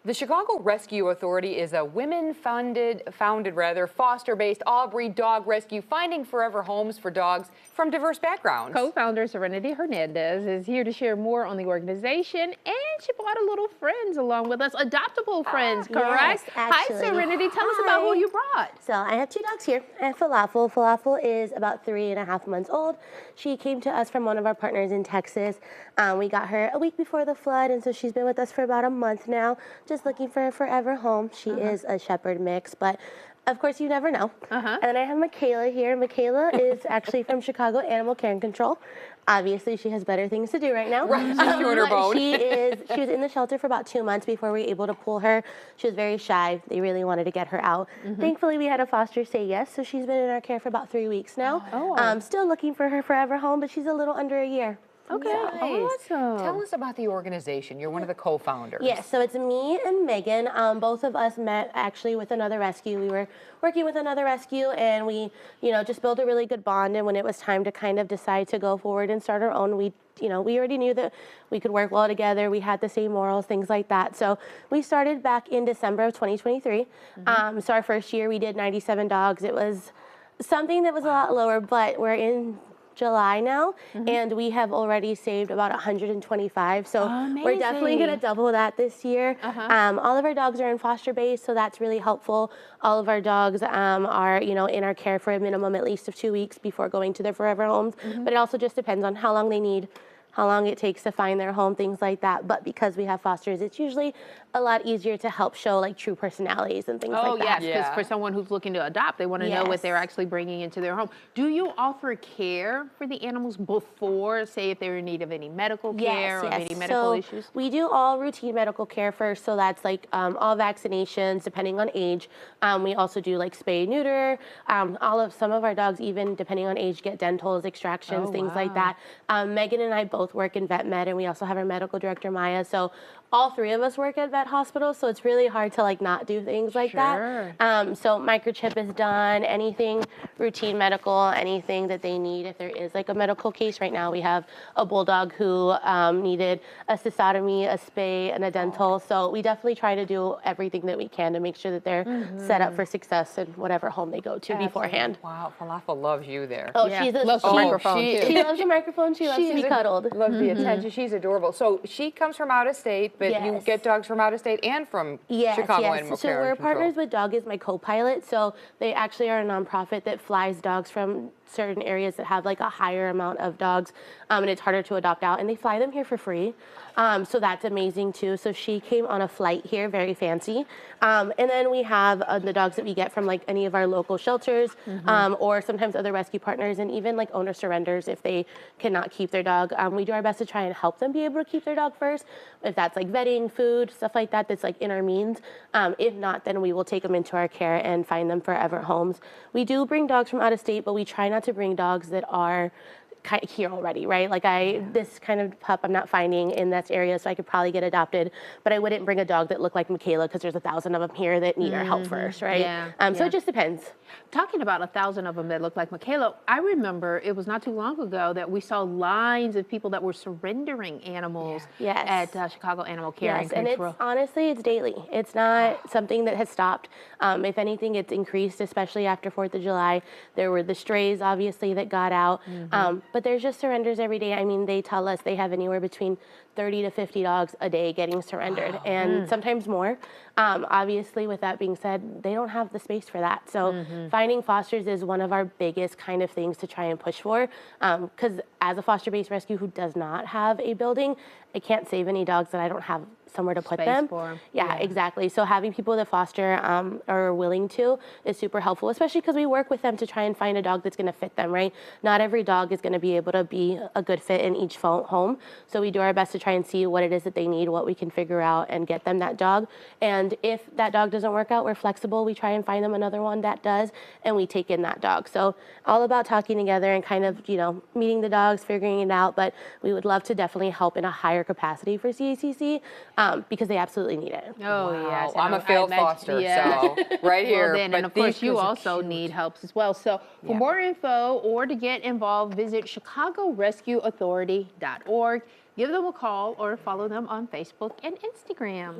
The Chicago Rescue Authority is a women-founded foster-based all-breed dog rescue, finding forever homes for dogs from diverse backgrounds. Co-founder Serenity Hernandez is here to share more on the organization, and she brought a little friends along with us, adoptable friends, correct? Yes, actually. Hi, Serenity. Tell us about who you brought. So I have two dogs here, and Falafel. Falafel is about 3.5 months old. She came to us from one of our partners in Texas. We got her a week before the flood, and so she's been with us for about a month now, just looking for a forever home. She is a shepherd mix, but of course you never know. And I have Michaela here. Michaela is actually from Chicago Animal Care and Control. Obviously, she has better things to do right now. Right, she's doing her bone. She was in the shelter for about 2 months before we were able to pull her. She was very shy. They really wanted to get her out. Thankfully, we had a foster say yes, so she's been in our care for about 3 weeks now. Still looking for her forever home, but she's a little under a year. Okay, Nice. awesome. Tell us about the organization. You're one of the co-founders. Yes, so it's me and Megan. Both of us met actually with another rescue. We were working with another rescue, and we, just built a really good bond. And when it was time to kind of decide to go forward and start our own, we already knew that we could work well together. We had the same morals, things like that. So we started back in December of 2023. So our first year we did 97 dogs. It was something that was a lot lower, but we're in July now, and we have already saved about 125. So we're definitely going to double that this year. All of our dogs are in foster base, so that's really helpful. All of our dogs are, in our care for a minimum at least of 2 weeks before going to their forever homes. But it also just depends on how long they need, how long it takes to find their home, things like that. But because we have fosters, it's usually a lot easier to help show like true personalities and things like that. Oh, yes, because for someone who's looking to adopt, they want to know what they're actually bringing into their home. Do you offer care for the animals before, say, if they're in need of any medical care or any medical issues? We do all routine medical care first, so that's like all vaccinations, depending on age. We also do like spay, neuter. Some of our dogs, even depending on age, get dentals, extractions, things like that. Megan and I both work in vet med, and we also have our medical director, Maya. So all three of us work at vet hospitals, so it's really hard to like not do things like that. So microchip is done, anything routine medical, anything that they need. If there is like a medical case right now, we have a bulldog who needed a cystotomy, a spay, and a dental. So we definitely try to do everything that we can to make sure that they're set up for success in whatever home they go to beforehand. Wow, Falafel loves you there. Oh, she loves the microphone too. She loves the microphone. She loves to be cuddled. Loves the attention. She's adorable. So she comes from out of state, but you get dogs from out of state and from Chicago Animal Care. So we're partners with Dog is My Co-Pilot. So they actually are a nonprofit that flies dogs from certain areas that have like a higher amount of dogs, and it's harder to adopt out, and they fly them here for free. So that's amazing too. So she came on a flight here, very fancy. And then we have the dogs that we get from like any of our local shelters, or sometimes other rescue partners, and even like owner surrenders if they cannot keep their dog. We do our best to try and help them be able to keep their dog first, if that's like vetting, food, stuff like that, that's like in our means. If not, then we will take them into our care and find them forever homes. We do bring dogs from out of state, but we try not to bring dogs that are here already, right? Like this kind of pup I'm not finding in this area, so I could probably get adopted, but I wouldn't bring a dog that looked like Michaela because there's 1,000 of them here that need our help first, right? So it just depends. Talking about 1,000 of them that look like Michaela, I remember it was not too long ago that we saw lines of people that were surrendering animals at Chicago Animal Care and Control. And honestly, it's daily. It's not something that has stopped. If anything, it's increased, especially after 4th of July. There were the strays, obviously, that got out. But there's just surrenders every day. I mean, they tell us they have anywhere between 30 to 50 dogs a day getting surrendered, and sometimes more. Obviously, with that being said, they don't have the space for that. So finding fosters is one of our biggest kind of things to try and push for. Because as a foster-based rescue who does not have a building, I can't save any dogs that I don't have somewhere to put them. Yeah, exactly. So having people that foster are willing to is super helpful, especially because we work with them to try and find a dog that's going to fit them, right? Not every dog is going to be able to be a good fit in each home. So we do our best to try and see what it is that they need, what we can figure out, and get them that dog. And if that dog doesn't work out, we're flexible. We try and find them another one that does, and we take in that dog. So all about talking together and kind of, meeting the dogs, figuring it out. But we would love to definitely help in a higher capacity for CACC. Because they absolutely need it. Oh, yes. I'm a failed foster, so right here. Well, and of course, you also need help as well. So for more info or to get involved, visit chicagorescueauthority.org. Give them a call or follow them on Facebook and Instagram.